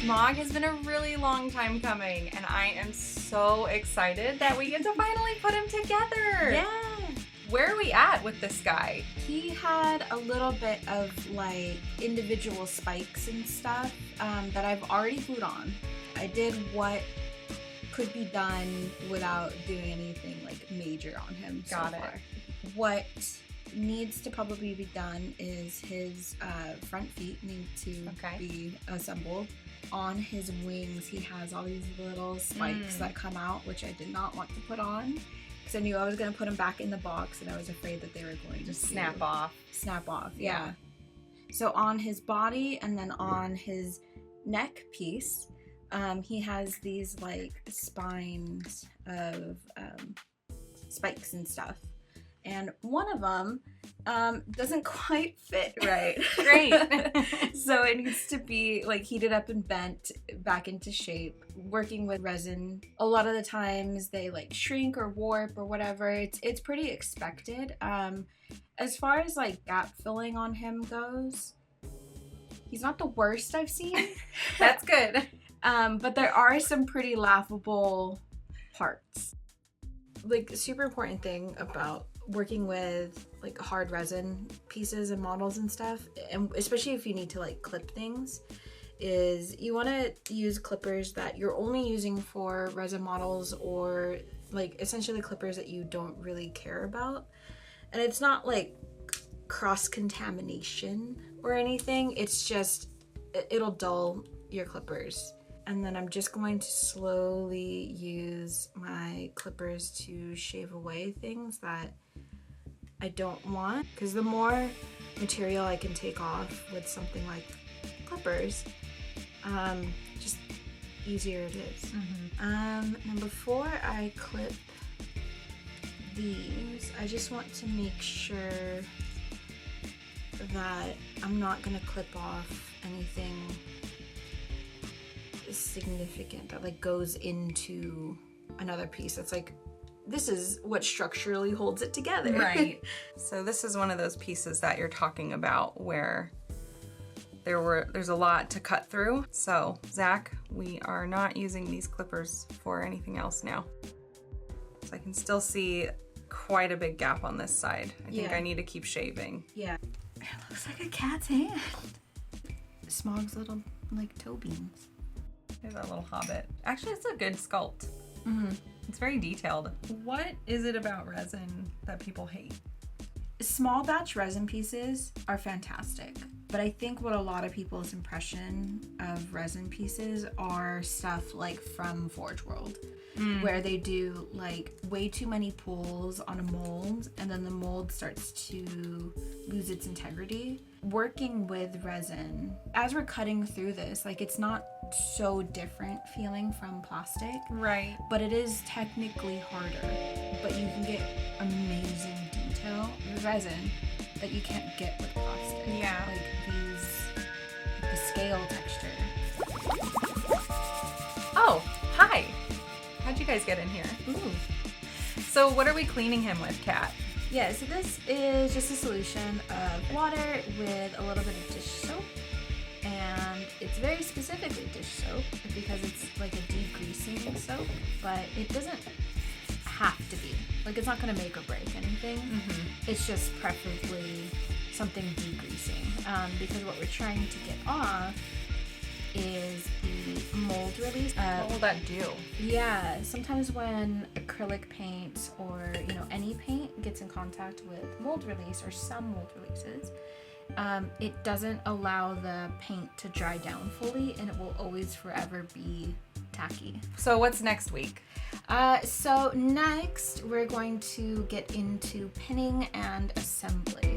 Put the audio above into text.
Smaug has been a really long time coming, and I am so excited that we get to finally put him together. Yeah. Where are we at with this guy? He had a little bit of like individual spikes and stuff that I've already glued on. I did what could be done without doing anything like major on him so far. What needs to probably be done is his front feet need to be assembled. On his wings, he has all these little spikes that come out, which I did not want to put on because I knew I was going to put them back in the box and I was afraid that they were going to snap off. Snap off, yeah. So on his body and then on his neck piece, he has these like spines of spikes and stuff. And one of them doesn't quite fit right. Great. So it needs to be like heated up and bent back into shape. Working with resin, a lot of the times they like shrink or warp or whatever. It's pretty expected. As far as like gap filling on him goes, he's not the worst I've seen. That's good. But there are some pretty laughable parts. Like, a super important thing about working with like hard resin pieces and models and stuff, and especially if you need to like clip things, is you want to use clippers that you're only using for resin models or like essentially clippers that you don't really care about. And it's not like cross-contamination or anything, it's just it'll dull your clippers. And then I'm just going to slowly use my clippers to shave away things that I don't want. Because the more material I can take off with something like clippers, just easier it is. Now before I clip these, I just want to make sure that I'm not going to clip off anything significant that like goes into another piece. That's like, this is what structurally holds it together. Right. So this is one of those pieces that you're talking about where there's a lot to cut through. So Zach, we are not using these clippers for anything else now. So I can still see quite a big gap on this side. I think I need to keep shaving. Yeah. It looks like a cat's hand. Smaug's little like toe beans. There's our little hobbit. Actually, it's a good sculpt. It's very detailed. What is it about resin that people hate? Small batch resin pieces are fantastic, but I think what a lot of people's impression of resin pieces are stuff like from Forge World, where they do like way too many pulls on a mold and then the mold starts to lose its integrity. Working with resin, as we're cutting through this, like it's not so different feeling from plastic, right? But it is technically harder, but you can get amazing detail with resin that you can't get with plastic. Yeah. Like the scale texture. Oh, hi. How'd you guys get in here? Ooh. So what are we cleaning him with, Kat? Yeah, so this is just a solution of water with a little bit of dish soap. And it's very specifically dish soap because it's like a degreasing soap, but it doesn't have to be. Like, it's not going to make or break anything. It's just preferably something degreasing, because what we're trying to get off is the mold release. What will that do? Yeah, sometimes when acrylic paint or any paint gets in contact with mold release or some mold releases, it doesn't allow the paint to dry down fully, and it will always forever be tacky. So what's next week? So next we're going to get into pinning and assembly.